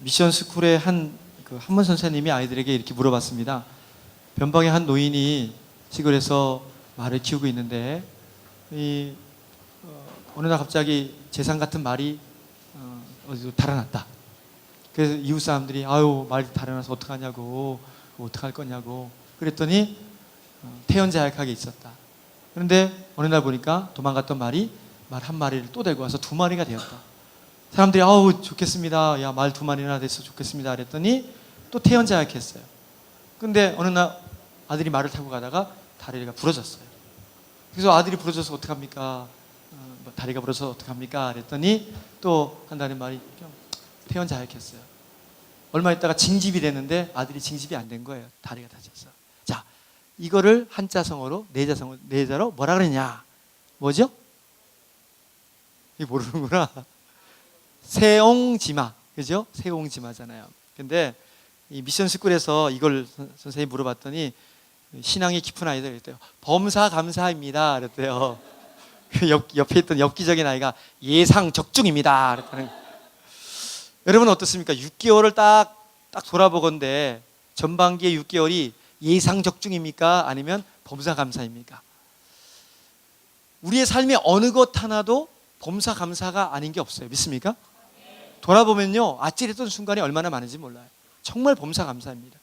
미션 스쿨의 그 한문 선생님이 아이들에게 이렇게 물어봤습니다. 변방의 한 노인이 시골에서 말을 키우고 있는데 어느 날 갑자기 재산 같은 말이 어디서 달아났다. 그래서 이웃 사람들이 아유 말이 달아나서 어떡하냐고 어떡할 거냐고 그랬더니 태연자약하게 있었다. 그런데 어느 날 보니까 도망갔던 말이 말 한 마리를 또 데리고 와서 두 마리가 되었다. 사람들이 아우 좋겠습니다. 야 말 두 마리나 됐어 좋겠습니다. 그랬더니 또 태연자약했어요. 근데 어느 날 아들이 말을 타고 가다가 다리가 부러졌어요. 그래서 아들이 부러져서 어떡합니까? 다리가 부러져서 어떡합니까? 그랬더니 또 한다는 말이 태연자약했어요. 얼마 있다가 징집이 됐는데 아들이 징집이 안 된 거예요. 다리가 다쳐서. 자, 이거를 한자성어로 네자로 뭐라 그러냐? 뭐죠? 이거 모르는구나. 세옹지마, 그죠? 세옹지마잖아요. 근데 이 미션 스쿨에서 이걸 선생님이 물어봤더니 신앙이 깊은 아이들 그랬대요. 범사감사입니다. 그랬대요. 옆에 있던 엽기적인 아이가 예상적중입니다. 그랬더니 여러분 어떻습니까? 6개월을 딱 돌아보건데 전반기의 6개월이 예상적중입니까? 아니면 범사감사입니까? 우리의 삶의 어느 것 하나도 범사감사가 아닌 게 없어요. 믿습니까? 돌아보면요 아찔했던 순간이 얼마나 많은지 몰라요. 정말 범사감사입니다.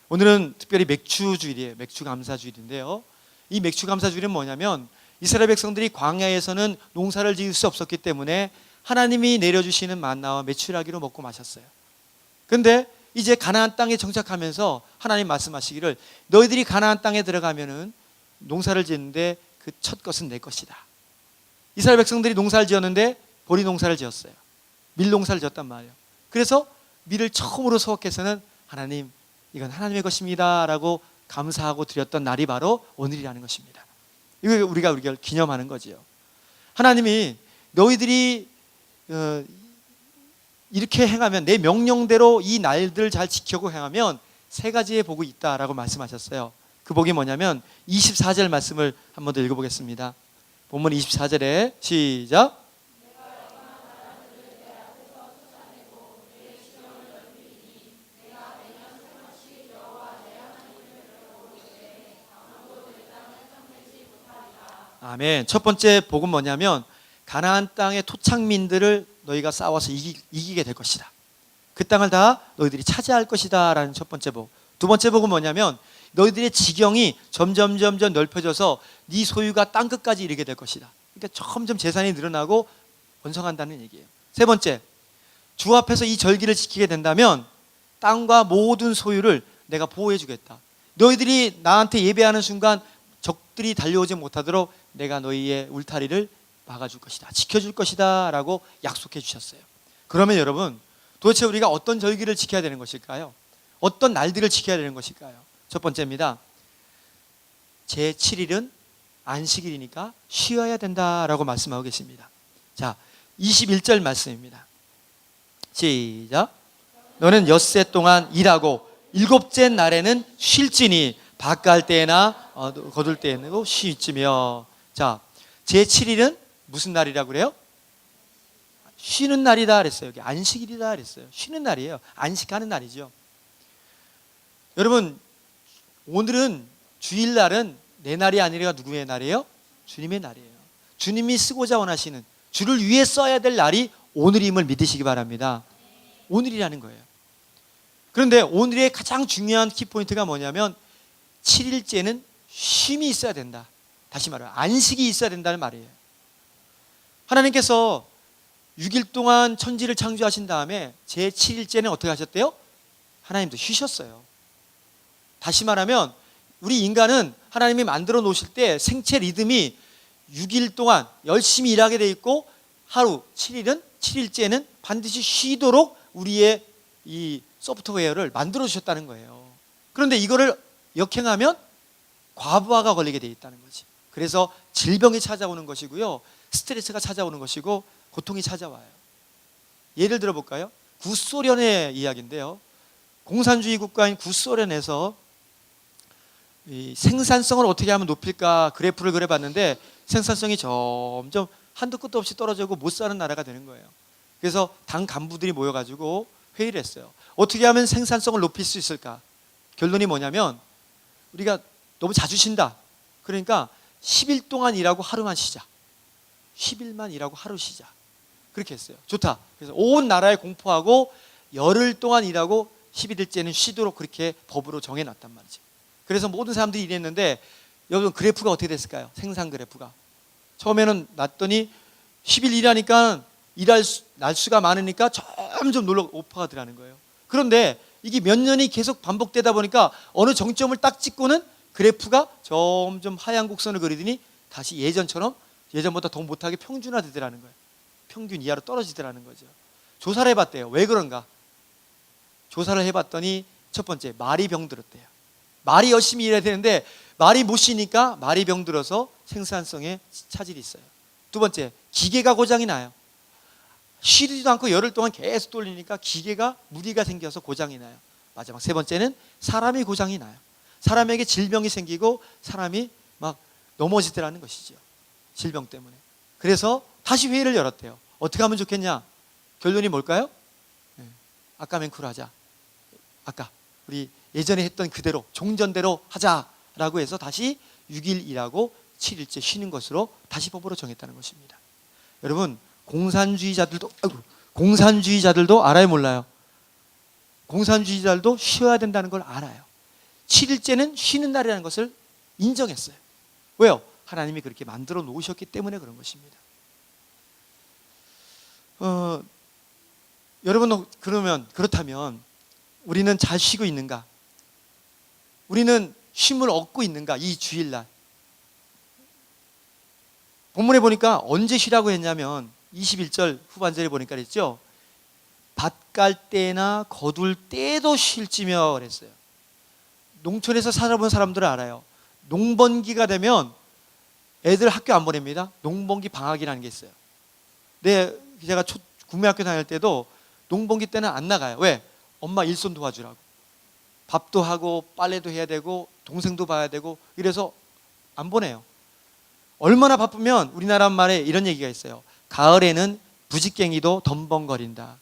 오늘은 특별히 맥주주일이에요. 맥주감사주일인데요, 이 맥주감사주일은 뭐냐면 이스라엘 백성들이 광야에서는 농사를 지을 수 없었기 때문에 하나님이 내려주시는 만나와 메추라기로 먹고 마셨어요. 그런데 이제 가나안 땅에 정착하면서 하나님 말씀하시기를 너희들이 가나안 땅에 들어가면은 농사를 짓는데 그 첫 것은 내 것이다. 이스라엘 백성들이 농사를 지었는데 보리 농사를 지었어요. 밀 농사를 지었단 말이에요. 그래서 밀을 처음으로 수확해서는 하나님 이건 하나님의 것입니다 라고 감사하고 드렸던 날이 바로 오늘이라는 것입니다. 이거 우리가 기념하는 거지요. 하나님이 너희들이 이렇게 행하면 내 명령대로 이 날들을 잘 지키고 행하면 세 가지의 복이 있다라고 말씀하셨어요. 그 복이 뭐냐면 24절 말씀을 한번 더 읽어보겠습니다. 본문 24절에 시작. 아멘. 첫 번째 복은 뭐냐면 가나안 땅의 토착민들을 너희가 싸워서 이기게 될 것이다. 그 땅을 다 너희들이 차지할 것이다 라는 첫 번째 복. 두 번째 복은 뭐냐면 너희들의 지경이 점점 넓혀져서 네 소유가 땅끝까지 이르게 될 것이다. 그러니까 점점 재산이 늘어나고 번성한다는 얘기예요. 세 번째, 주 앞에서 이 절기를 지키게 된다면 땅과 모든 소유를 내가 보호해 주겠다. 너희들이 나한테 예배하는 순간 적들이 달려오지 못하도록 내가 너희의 울타리를 막아줄 것이다, 지켜줄 것이다 라고 약속해 주셨어요. 그러면 여러분 도대체 우리가 어떤 절기를 지켜야 되는 것일까요? 어떤 날들을 지켜야 되는 것일까요? 첫 번째입니다. 제7일은 안식일이니까 쉬어야 된다라고 말씀하고 계십니다. 자, 21절 말씀입니다. 시작. 너는 엿새 동안 일하고 일곱째 날에는 쉴지니 밭갈 때나 거둘 때에는 쉴지며. 자, 제7일은 무슨 날이라고 그래요? 쉬는 날이다 그랬어요. 여기 안식일이다 그랬어요. 쉬는 날이에요. 안식하는 날이죠. 여러분 오늘은 주일날은 내 날이 아니라 누구의 날이에요? 주님의 날이에요. 주님이 쓰고자 원하시는, 주를 위해 써야 될 날이 오늘임을 믿으시기 바랍니다. 오늘이라는 거예요. 그런데 오늘의 가장 중요한 키포인트가 뭐냐면 7일째는 쉼이 있어야 된다. 다시 말해요. 안식이 있어야 된다는 말이에요. 하나님께서 6일 동안 천지를 창조하신 다음에 제7일째는 어떻게 하셨대요? 하나님도 쉬셨어요. 다시 말하면 우리 인간은 하나님이 만들어 놓으실 때 생체 리듬이 6일 동안 열심히 일하게 돼 있고 하루 7일째는 반드시 쉬도록 우리의 이 소프트웨어를 만들어 주셨다는 거예요. 그런데 이거를 역행하면 과부하가 걸리게 돼 있다는 거지. 그래서 질병이 찾아오는 것이고요, 스트레스가 찾아오는 것이고 고통이 찾아와요. 예를 들어 볼까요? 구소련의 이야기인데요, 공산주의 국가인 구소련에서 이 생산성을 어떻게 하면 높일까 그래프를 그려봤는데 생산성이 점점 한도 끝도 없이 떨어지고 못 사는 나라가 되는 거예요. 그래서 당 간부들이 모여가지고 회의를 했어요. 어떻게 하면 생산성을 높일 수 있을까? 결론이 뭐냐면 우리가 너무 자주 쉰다. 그러니까 10일 동안 일하고 하루만 쉬자. 10일만 일하고 하루 쉬자. 그렇게 했어요. 좋다. 그래서 온 나라에 공포하고 열흘 동안 일하고 11일째는 쉬도록 그렇게 법으로 정해놨단 말이죠. 그래서 모든 사람들이 일했는데 여러분 그래프가 어떻게 됐을까요? 생산 그래프가. 처음에는 났더니 10일 일하니까 일할 날수가 많으니까 점점 오퍼가 들어가는 거예요. 그런데 이게 몇 년이 계속 반복되다 보니까 어느 정점을 딱 찍고는 그래프가 점점 하얀 곡선을 그리더니 다시 예전보다 더 못하게 평준화되더라는 거예요. 평균 이하로 떨어지더라는 거죠. 조사를 해봤대요. 왜 그런가? 조사를 해봤더니 첫 번째, 말이 병들었대요. 말이 열심히 일해야 되는데 말이 못 쉬니까 말이 병들어서 생산성에 차질이 있어요. 두 번째, 기계가 고장이 나요. 쉬지도 않고 열흘 동안 계속 돌리니까 기계가 무리가 생겨서 고장이 나요. 마지막 세 번째는 사람이 고장이 나요. 사람에게 질병이 생기고 사람이 막 넘어지더라는 것이죠. 질병 때문에. 그래서 다시 회의를 열었대요. 어떻게 하면 좋겠냐? 결론이 뭘까요? 아까 맹크로 하자. 아까 우리 예전에 했던 그대로 종전대로 하자라고 해서 다시 6일 일하고 7일째 쉬는 것으로 다시 법으로 정했다는 것입니다. 여러분 공산주의자들도 알아요, 몰라요? 공산주의자들도 쉬어야 된다는 걸 알아요. 7일째는 쉬는 날이라는 것을 인정했어요. 왜요? 하나님이 그렇게 만들어 놓으셨기 때문에 그런 것입니다. 여러분 그렇다면 우리는 잘 쉬고 있는가? 우리는 쉼을 얻고 있는가? 이 주일날 본문에 보니까 언제 쉬라고 했냐면 21절 후반절에 보니까 그랬죠. 밭 갈 때나 거둘 때도 쉴지며 그랬어요. 농촌에서 살아본 사람들은 알아요. 농번기가 되면 애들 학교 안 보냅니다. 농번기 방학이라는 게 있어요. 제가 국민학교 다닐 때도 농번기 때는 안 나가요. 왜? 엄마 일손 도와주라고. 밥도 하고 빨래도 해야 되고 동생도 봐야 되고 이래서 안 보내요. 얼마나 바쁘면 우리나라 말에 이런 얘기가 있어요. 가을에는 부직갱이도 덤벙거린다.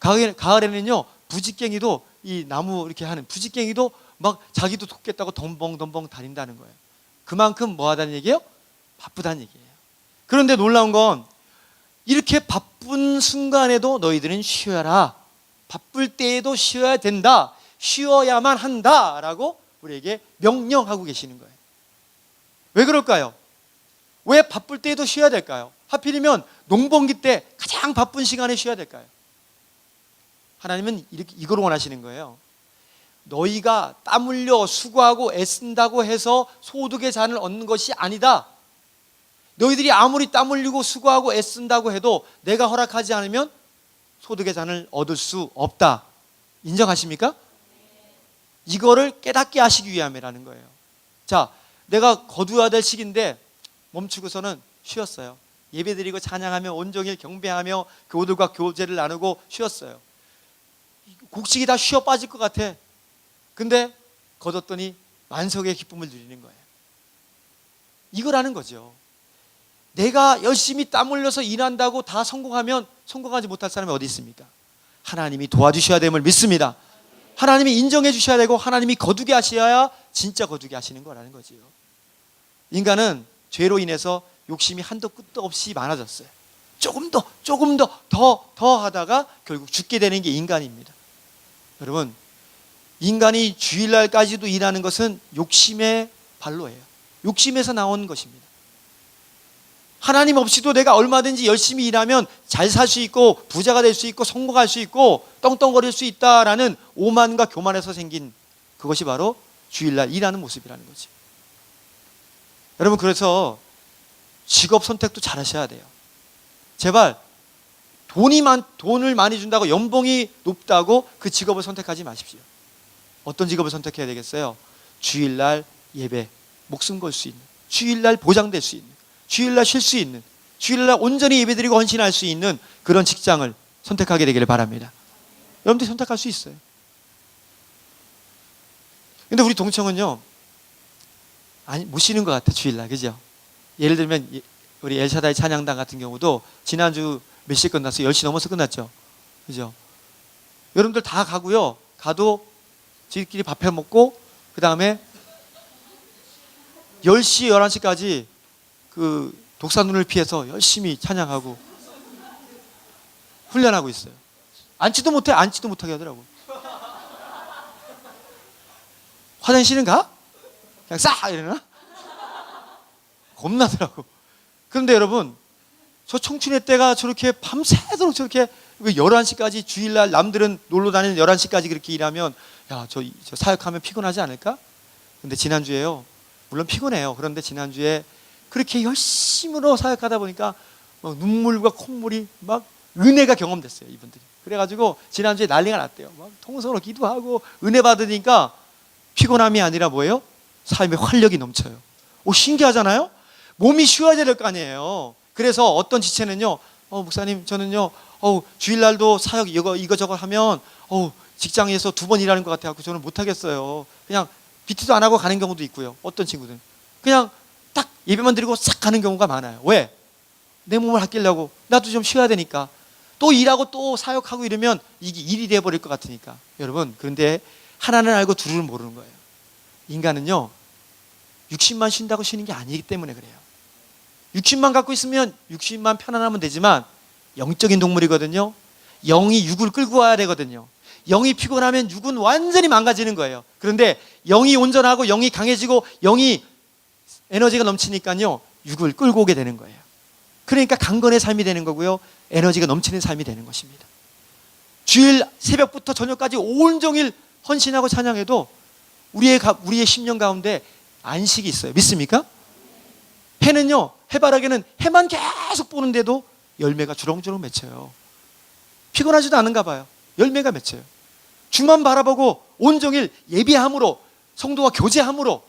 가을에는요 부직갱이도 이 나무 이렇게 하는 부직갱이도 막 자기도 돕겠다고 덤벙덤벙 다닌다는 거예요. 그만큼 뭐 하다는 얘기예요? 바쁘다는 얘기예요. 그런데 놀라운 건 이렇게 바쁜 순간에도 너희들은 쉬어라. 바쁠 때에도 쉬어야 된다. 쉬어야만 한다라고 우리에게 명령하고 계시는 거예요. 왜 그럴까요? 왜 바쁠 때에도 쉬어야 될까요? 하필이면 농번기 때 가장 바쁜 시간에 쉬어야 될까요? 하나님은 이걸 원하시는 거예요. 너희가 땀 흘려 수고하고 애쓴다고 해서 소득의 잔을 얻는 것이 아니다. 너희들이 아무리 땀 흘리고 수고하고 애쓴다고 해도 내가 허락하지 않으면 소득의 잔을 얻을 수 없다. 인정하십니까? 이거를 깨닫게 하시기 위함이라는 거예요. 자, 내가 거두어야 될 시기인데 멈추고서는 쉬었어요. 예배드리고 찬양하며 온종일 경배하며 교우들과 교제를 나누고 쉬었어요. 곡식이 다 쉬어 빠질 것 같아. 근데 거뒀더니 만석의 기쁨을 누리는 거예요. 이거라는 거죠. 내가 열심히 땀 흘려서 일한다고 다 성공하면 성공하지 못할 사람이 어디 있습니까? 하나님이 도와주셔야 됨을 믿습니다. 하나님이 인정해 주셔야 되고 하나님이 거두게 하셔야 진짜 거두게 하시는 거라는 거지요. 인간은 죄로 인해서 욕심이 한도 끝도 없이 많아졌어요. 조금 더 하다가 결국 죽게 되는 게 인간입니다. 여러분, 인간이 주일날까지도 일하는 것은 욕심의 발로예요. 욕심에서 나온 것입니다. 하나님 없이도 내가 얼마든지 열심히 일하면 잘 살 수 있고 부자가 될 수 있고 성공할 수 있고 떵떵거릴 수 있다라는 오만과 교만에서 생긴 그것이 바로 주일날 일하는 모습이라는 거죠. 여러분, 그래서 직업 선택도 잘 하셔야 돼요. 제발 돈을 많이 준다고 연봉이 높다고 그 직업을 선택하지 마십시오. 어떤 직업을 선택해야 되겠어요? 주일날 예배, 목숨 걸 수 있는, 주일날 보장될 수 있는, 주일날 쉴 수 있는, 주일날 온전히 예배드리고 헌신할 수 있는 그런 직장을 선택하게 되기를 바랍니다. 여러분들이 선택할 수 있어요. 근데 우리 동청은요, 못 쉬는 것 같아, 주일날. 그죠? 예를 들면 우리 엘샤다이 찬양단 같은 경우도 지난주 몇 시에 끝났어요? 10시 넘어서 끝났죠? 그죠? 여러분들 다 가고요. 가도 지들끼리 밥 해 먹고, 그 다음에 10시, 11시까지 그 독사눈을 피해서 열심히 찬양하고 훈련하고 있어요. 앉지도 못하게 하더라고요. 화장실은 가? 그냥 싸! 이러나? 겁나더라고. 그런데 여러분, 저 청춘의 때가 저렇게 밤새도록 저렇게 11시까지 주일날 남들은 놀러 다니는 11시까지 그렇게 일하면 야, 저 사역하면 피곤하지 않을까? 근데 지난주에요. 물론 피곤해요. 그런데 지난주에 그렇게 열심으로 사역하다 보니까 막 눈물과 콧물이 막 은혜가 경험됐어요, 이분들이. 그래가지고 지난주에 난리가 났대요. 막 통성으로 기도하고 은혜 받으니까 피곤함이 아니라 뭐예요? 삶의 활력이 넘쳐요. 오, 신기하잖아요? 몸이 쉬어야 될 거 아니에요. 그래서 어떤 지체는요, 목사님, 저는요, 주일날도 사역 이거저거 하면, 직장에서 2번 일하는 것 같아서 저는 못하겠어요. 그냥 비트도 안 하고 가는 경우도 있고요. 어떤 친구들은. 그냥 딱 예배만 드리고 싹 가는 경우가 많아요. 왜? 내 몸을 아끼려고. 나도 좀 쉬어야 되니까. 또 일하고 또 사역하고 이러면 이게 일이 돼버릴 것 같으니까. 여러분, 그런데 하나는 알고 둘은 모르는 거예요. 인간은요, 60만 쉰다고 쉬는 게 아니기 때문에 그래요. 60만 갖고 있으면 60만 편안하면 되지만 영적인 동물이거든요. 영이 육을 끌고 와야 되거든요. 영이 피곤하면 육은 완전히 망가지는 거예요. 그런데 영이 온전하고 영이 강해지고 영이 에너지가 넘치니까요, 육을 끌고 오게 되는 거예요. 그러니까 강건의 삶이 되는 거고요, 에너지가 넘치는 삶이 되는 것입니다. 주일 새벽부터 저녁까지 온종일 헌신하고 찬양해도 우리의 심령 가운데 안식이 있어요. 믿습니까? 해는요, 해바라기는 해만 계속 보는데도 열매가 주렁주렁 맺혀요. 피곤하지도 않은가 봐요. 열매가 맺혀요. 주만 바라보고 온종일 예배함으로, 성도와 교제함으로,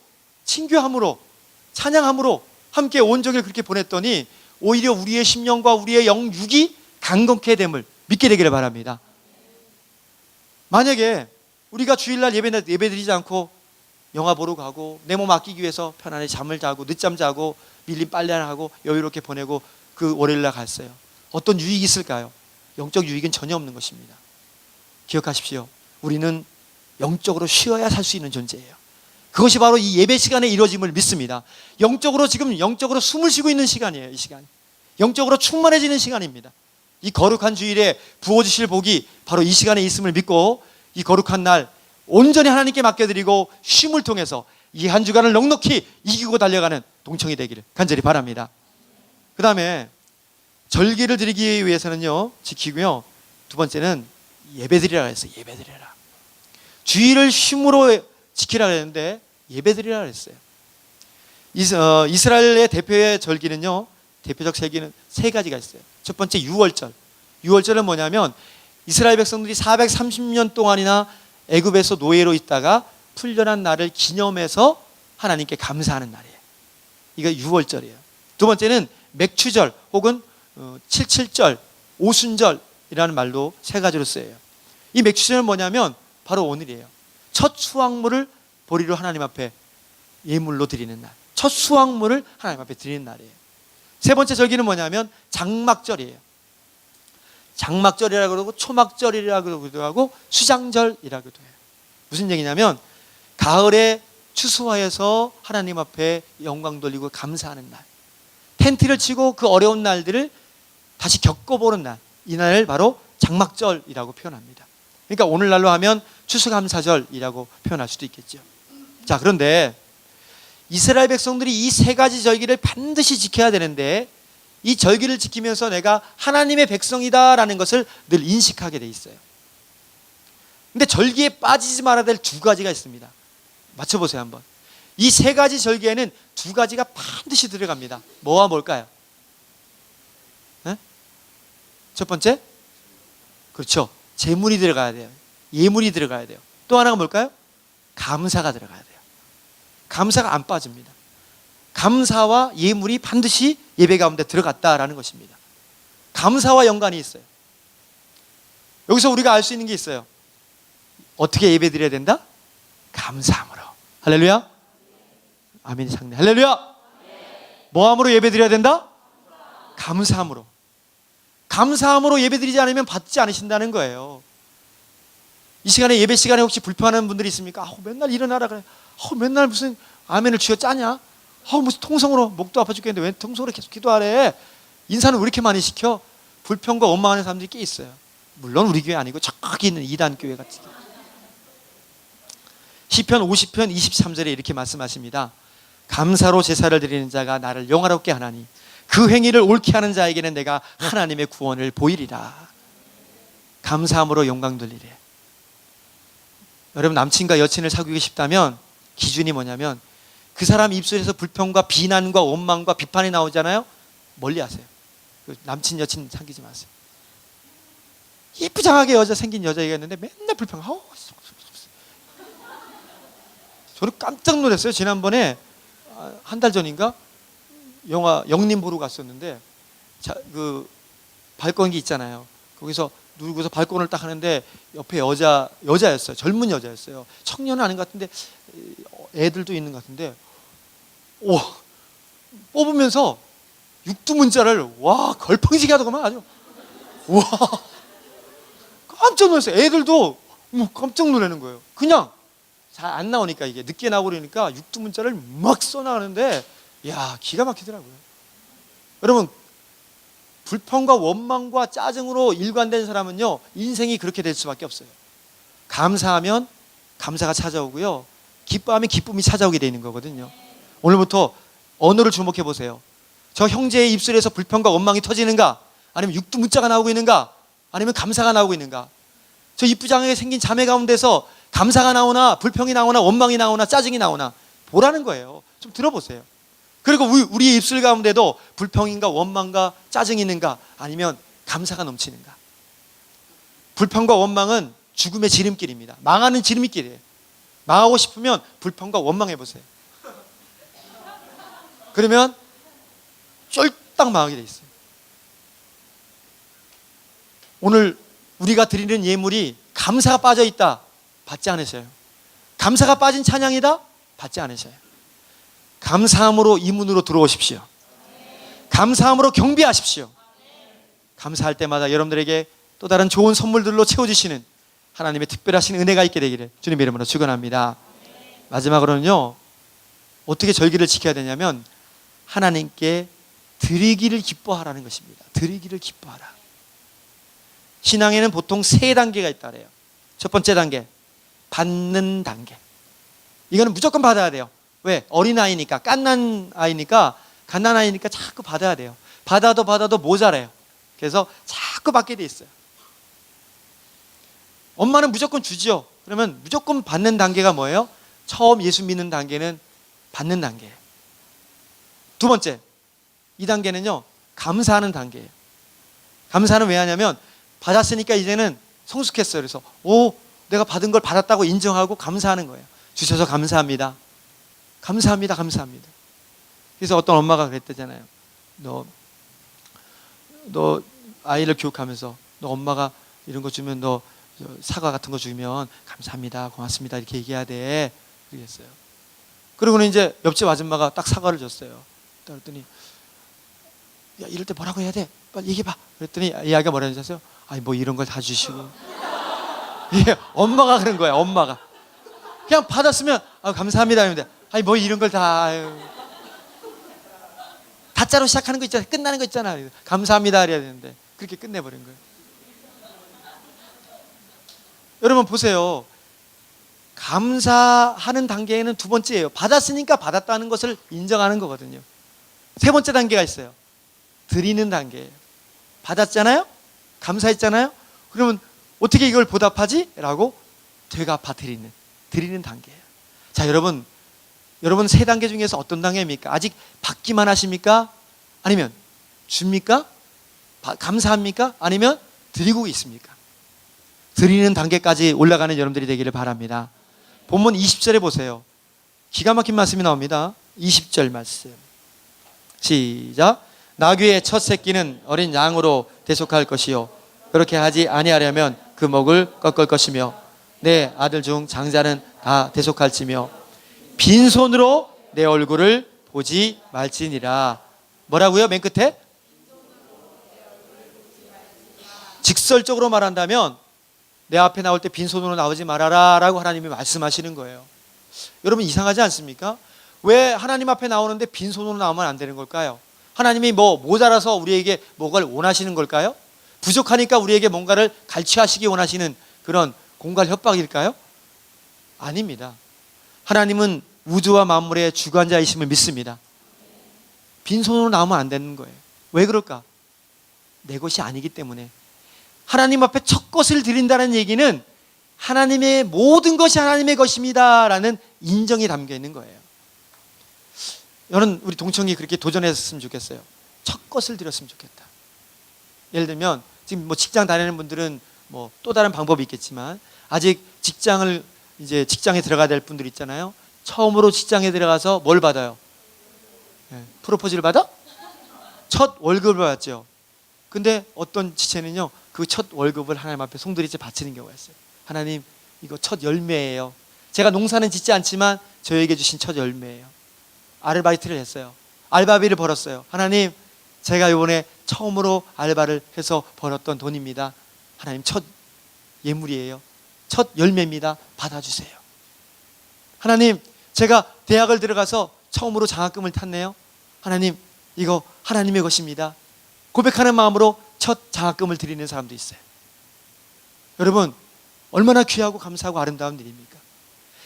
친교함으로, 찬양함으로 함께 온종일 그렇게 보냈더니 오히려 우리의 심령과 우리의 영육이 강건케 됨을 믿게 되기를 바랍니다. 만약에 우리가 주일날 예배드리지 않고 영화 보러 가고 내 몸 아끼기 위해서 편안히 잠을 자고 늦잠 자고 밀린 빨래를 하고 여유롭게 보내고 그 월요일날 갔어요. 어떤 유익이 있을까요? 영적 유익은 전혀 없는 것입니다. 기억하십시오. 우리는 영적으로 쉬어야 살 수 있는 존재예요. 그것이 바로 이 예배 시간에 이루어짐을 믿습니다. 지금 영적으로 숨을 쉬고 있는 시간이에요. 이 시간, 영적으로 충만해지는 시간입니다. 이 거룩한 주일에 부어주실 복이 바로 이 시간에 있음을 믿고 이 거룩한 날 온전히 하나님께 맡겨드리고 쉼을 통해서 이 한 주간을 넉넉히 이기고 달려가는 동청이 되기를 간절히 바랍니다. 그 다음에 절기를 드리기 위해서는요, 지키고요, 두 번째는 예배드리라 했어요. 예배드리라. 주일을 쉼으로 지키라 했는데 예배드리라 했어요. 이스라엘의 대표의 절기는요, 대표적 절기는 3가지가 있어요. 첫 번째 유월절. 유월절은 뭐냐면 이스라엘 백성들이 430년 동안이나 애굽에서 노예로 있다가 풀려난 날을 기념해서 하나님께 감사하는 날이에요. 이거 유월절이에요. 두 번째는 맥추절 혹은 칠칠절, 오순절이라는 말도 3가지로 쓰여요. 이 맥추절은 뭐냐면 바로 오늘이에요. 첫 수확물을 보리로 하나님 앞에 예물로 드리는 날, 첫 수확물을 하나님 앞에 드리는 날이에요. 세 번째 절기는 뭐냐면 장막절이에요. 장막절이라고 그러고 초막절이라고도 하고 수장절이라고도 해요. 무슨 얘기냐면 가을에 추수하여서 하나님 앞에 영광 돌리고 감사하는 날, 텐트를 치고 그 어려운 날들을 다시 겪어보는 날, 이 날을 바로 장막절이라고 표현합니다. 그러니까 오늘날로 하면 추수감사절이라고 표현할 수도 있겠죠. 자, 그런데 이스라엘 백성들이 이 3가지 절기를 반드시 지켜야 되는데 이 절기를 지키면서 내가 하나님의 백성이다라는 것을 늘 인식하게 돼 있어요. 근데 절기에 빠지지 말아야 될 2가지가 있습니다. 맞춰보세요 한번. 이 3가지 절기에는 2가지가 반드시 들어갑니다. 뭐와 뭘까요? 네? 첫 번째, 그렇죠, 제물이 들어가야 돼요. 예물이 들어가야 돼요. 또 하나가 뭘까요? 감사가 들어가야 돼요. 감사가 안 빠집니다. 감사와 예물이 반드시 예배 가운데 들어갔다라는 것입니다. 감사와 연관이 있어요. 여기서 우리가 알 수 있는 게 있어요. 어떻게 예배 드려야 된다? 감사함으로. 할렐루야. 아멘이 상네. 할렐루야. 뭐함으로 예배 드려야 된다? 감사함으로. 감사함으로 예배드리지 않으면 받지 않으신다는 거예요. 이 시간에 예배 시간에 혹시 불편한 분들이 있습니까? 맨날 일어나라 그래. 맨날 무슨 아멘을 쥐어 짜냐? 무슨 통성으로 목도 아파 죽겠는데 왜 통성으로 계속 기도하래? 인사는 왜 이렇게 많이 시켜? 불평과 원망하는 사람들이 꽤 있어요. 물론 우리 교회 아니고 저기 있는 이단 교회 같은. 시편 50편 23절에 이렇게 말씀하십니다. 감사로 제사를 드리는 자가 나를 영화롭게 하나니 그 행위를 옳게 하는 자에게는 내가 하나님의 구원을 보이리라. 감사함으로 영광 돌리래. 여러분, 남친과 여친을 사귀고 싶다면 기준이 뭐냐면 그 사람 입술에서 불평과 비난과 원망과 비판이 나오잖아요. 멀리 하세요. 남친 여친 사귀지 마세요. 이쁘장하게 생긴 여자애가 있는데 맨날 불평. 저는 깜짝 놀랐어요. 지난번에 한 달 전인가 영화 영림 보러 갔었는데 그 발권기 있잖아요. 거기서 누구서 발권을 딱 하는데 옆에 여자였어요. 젊은 여자였어요. 청년은 아닌 것 같은데 애들도 있는 것 같은데 뽑으면서 육두문자를 걸펑지게 하더구만 아주. 와, 깜짝 놀랐어요. 애들도 깜짝 놀라는 거예요. 그냥 잘 안 나오니까, 이게 늦게 나오고 그러니까 육두문자를 막 써나가는데 기가 막히더라고요. 여러분, 불평과 원망과 짜증으로 일관된 사람은요, 인생이 그렇게 될 수밖에 없어요. 감사하면 감사가 찾아오고요, 기뻐하면 기쁨이 찾아오게 되는 거거든요. 오늘부터 언어를 주목해 보세요. 저 형제의 입술에서 불평과 원망이 터지는가? 아니면 육두문자가 나오고 있는가? 아니면 감사가 나오고 있는가? 저 이쁘장하게 생긴 자매 가운데서 감사가 나오나 불평이 나오나 원망이 나오나 짜증이 나오나 보라는 거예요. 좀 들어보세요. 그리고 우리의 입술 가운데도 불평인가 원망과 짜증이 있는가? 아니면 감사가 넘치는가? 불평과 원망은 죽음의 지름길입니다. 망하는 지름길이에요. 망하고 싶으면 불평과 원망해 보세요. 그러면 쫄딱 망하게 돼 있어요. 오늘 우리가 드리는 예물이 감사가 빠져 있다, 받지 않으셔요. 감사가 빠진 찬양이다, 받지 않으셔요. 감사함으로 이 문으로 들어오십시오. 감사함으로 경배하십시오. 감사할 때마다 여러분들에게 또 다른 좋은 선물들로 채워주시는 하나님의 특별하신 은혜가 있게 되기를 주님의 이름으로 축원합니다. 마지막으로는요, 어떻게 절기를 지켜야 되냐면 하나님께 드리기를 기뻐하라는 것입니다. 드리기를 기뻐하라. 신앙에는 보통 3단계가 있다 그래요. 첫 번째 단계, 받는 단계. 이거는 무조건 받아야 돼요. 왜? 어린아이니까, 갓난아이니까 자꾸 받아야 돼요. 받아도 모자라요. 그래서 자꾸 받게 돼 있어요. 엄마는 무조건 주죠. 그러면 무조건 받는 단계가 뭐예요? 처음 예수 믿는 단계는 받는 단계예요. 두 번째, 이 단계는요, 감사하는 단계예요. 감사는 왜 하냐면 받았으니까 이제는 성숙했어요. 그래서 내가 받은 걸 받았다고 인정하고 감사하는 거예요. 주셔서 감사합니다. 감사합니다. 그래서 어떤 엄마가 그랬대잖아요. 너 아이를 교육하면서 너 엄마가 이런 거 주면 너 사과 같은 거 주면 감사합니다, 고맙습니다 이렇게 얘기해야 돼, 그러겠어요. 그러고는 이제 옆집 아줌마가 딱 사과를 줬어요. 그랬더니 이럴 때 뭐라고 해야 돼? 빨리 얘기해봐. 그랬더니 이 아이가 뭐라는 줄 아세요? 뭐 이런 걸 다 주시고. 예, 엄마가 그런 거야. 엄마가 그냥 받았으면 감사합니다 이러는데 뭐 이런 걸 다 다짜로 시작하는 거 있잖아, 끝나는 거 있잖아. 감사합니다 이래야 되는데 그렇게 끝내버린 거예요. 여러분 보세요. 감사하는 단계는 두 번째예요. 받았으니까 받았다는 것을 인정하는 거거든요. 세 번째 단계가 있어요. 드리는 단계예요. 받았잖아요, 감사했잖아요. 그러면 어떻게 이걸 보답하지? 라고 되갚아 드리는 단계예요. 자, 여러분 3단계 중에서 어떤 단계입니까? 아직 받기만 하십니까? 아니면 줍니까? 감사합니까? 아니면 드리고 있습니까? 드리는 단계까지 올라가는 여러분들이 되기를 바랍니다. 본문 20절에 보세요. 기가 막힌 말씀이 나옵니다. 20절 말씀 시작. 나귀의 첫 새끼는 어린 양으로 대속할 것이요 그렇게 하지 아니하려면 그 목을 꺾을 것이며 내 아들 중 장자는 다 대속할지며 빈손으로 내 얼굴을 보지 말지니라. 뭐라고요? 맨 끝에 직설적으로 말한다면 내 앞에 나올 때 빈손으로 나오지 말아라 라고 하나님이 말씀하시는 거예요. 여러분 이상하지 않습니까? 왜 하나님 앞에 나오는데 빈손으로 나오면 안 되는 걸까요? 하나님이 뭐 모자라서 우리에게 뭐가를 원하시는 걸까요? 부족하니까 우리에게 뭔가를 갈취하시기 원하시는 그런 공갈 협박일까요? 아닙니다. 하나님은 우주와 만물의 주관자이심을 믿습니다. 빈손으로 나오면 안 되는 거예요. 왜 그럴까? 내 것이 아니기 때문에. 하나님 앞에 첫 것을 드린다는 얘기는 하나님의 모든 것이 하나님의 것입니다 라는 인정이 담겨 있는 거예요. 저는 우리 동청이 그렇게 도전했으면 좋겠어요. 첫 것을 드렸으면 좋겠다. 예를 들면 지금 뭐 직장 다니는 분들은 뭐 또 다른 방법이 있겠지만 아직 직장에 들어가야 될 분들 있잖아요. 처음으로 직장에 들어가서 뭘 받아요? 프로포즈를 받아? 첫 월급을 받았죠. 근데 어떤 지체는요, 그 첫 월급을 하나님 앞에 송두리째 바치는 경우가 있어요. 하나님, 이거 첫 열매예요. 제가 농사는 짓지 않지만 저에게 주신 첫 열매예요. 아르바이트를 했어요. 알바비를 벌었어요. 하나님, 제가 이번에 처음으로 알바를 해서 벌었던 돈입니다. 하나님, 첫 예물이에요. 첫 열매입니다. 받아주세요. 하나님, 제가 대학을 들어가서 처음으로 장학금을 탔네요. 하나님, 이거 하나님의 것입니다. 고백하는 마음으로 첫 장학금을 드리는 사람도 있어요. 여러분, 얼마나 귀하고 감사하고 아름다운 일입니까?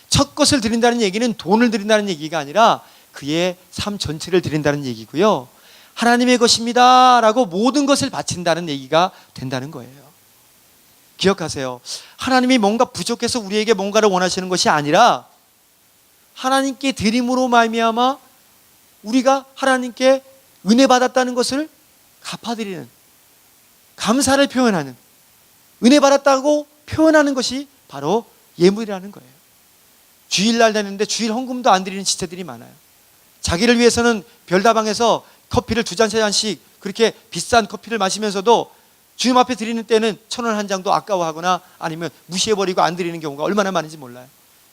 첫 것을 드린다는 얘기는 돈을 드린다는 얘기가 아니라 그의 삶 전체를 드린다는 얘기고요. 하나님의 것입니다 라고 모든 것을 바친다는 얘기가 된다는 거예요. 기억하세요. 하나님이 뭔가 부족해서 우리에게 뭔가를 원하시는 것이 아니라 하나님께 드림으로 말미암아 우리가 하나님께 은혜 받았다는 것을 갚아드리는, 감사를 표현하는, 은혜 받았다고 표현하는 것이 바로 예물이라는 거예요. 주일날 되는데 주일 헌금도 안 드리는 지체들이 많아요. 자기를 위해서는 별다방에서 커피를 2잔, 3잔씩 그렇게 비싼 커피를 마시면서도 주님 앞에 드리는 때는 1,000원 한 장도 아까워하거나 아니면 무시해버리고 안 드리는 경우가 얼마나 많은지 몰라요.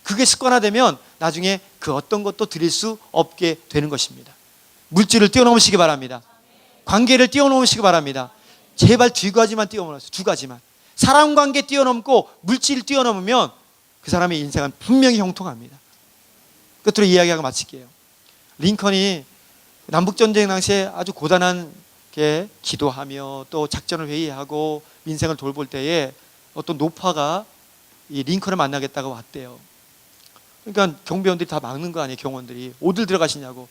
그게 습관화되면 나중에 그 어떤 것도 드릴 수 없게 되는 것입니다. 물질을 뛰어넘으시기 바랍니다. 관계를 뛰어넘으시기 바랍니다. 제발 2가지만 뛰어넘으세요. 2가지만. 사람 관계 뛰어넘고 물질 뛰어넘으면 그 사람의 인생은 분명히 형통합니다. 끝으로 이야기하고 마칠게요. 링컨이 남북전쟁 당시에 아주 고단한 게 기도하며 또 작전을 회의하고 민생을 돌볼 때에 어떤 노파가 이 링컨을 만나겠다고 왔대요. 그러니까 경비원들이 다 막는 거 아니에요. 경원들이 어딜 들어가시냐고.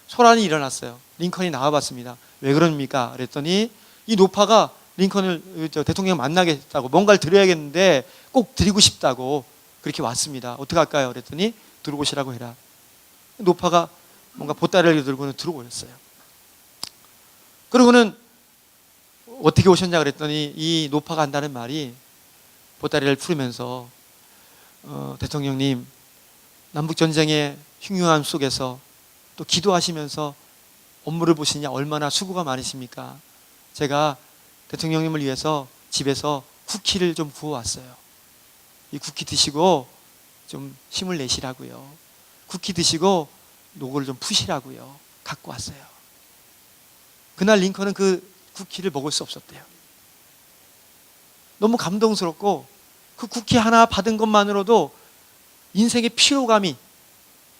소란이 일어났어요. 링컨이 나와봤습니다. 왜 그럽니까? 그랬더니 이 노파가 링컨을 대통령 만나겠다고 뭔가를 드려야겠는데 꼭 드리고 싶다고 그렇게 왔습니다. 어떻게 할까요? 그랬더니 들어오시라고 해라. 노파가 뭔가 보따리를 들고는 들어오셨어요. 그러고는 어떻게 오셨냐 그랬더니 이 노파가 한다는 말이 보따리를 풀으면서 대통령님, 남북전쟁의 흉흉함 속에서 또 기도하시면서 업무를 보시냐 얼마나 수고가 많으십니까? 제가 대통령님을 위해서 집에서 쿠키를 좀 구워왔어요. 이 쿠키 드시고 좀 힘을 내시라고요. 쿠키 드시고 노고를 좀 푸시라고요. 갖고 왔어요. 그날 링컨은 그 쿠키를 먹을 수 없었대요. 너무 감동스럽고 그 쿠키 하나 받은 것만으로도 인생의 피로감이,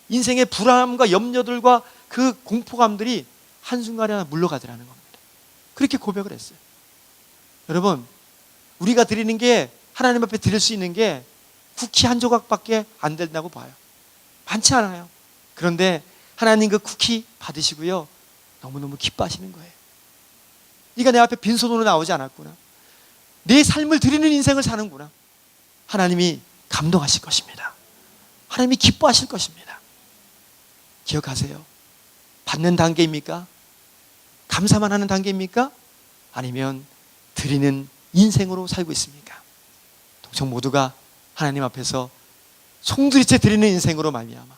인생의 불안함과 염려들과 그 공포감들이 한순간에 하나 물러가더라는 겁니다. 그렇게 고백을 했어요. 여러분, 우리가 드리는 게, 하나님 앞에 드릴 수 있는 게 쿠키 한 조각밖에 안 된다고 봐요. 많지 않아요. 그런데 하나님 그 쿠키 받으시고요, 너무너무 기뻐하시는 거예요. 네가 내 앞에 빈손으로 나오지 않았구나. 내 삶을 드리는 인생을 사는구나. 하나님이 감동하실 것입니다. 하나님이 기뻐하실 것입니다. 기억하세요. 받는 단계입니까? 감사만 하는 단계입니까? 아니면 드리는 인생으로 살고 있습니까? 동청 모두가 하나님 앞에서 송두리째 드리는 인생으로 말미암아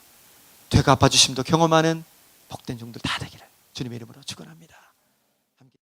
되갚아 주심도 경험하는 복된 종들 다 되기를 주님의 이름으로 축원합니다.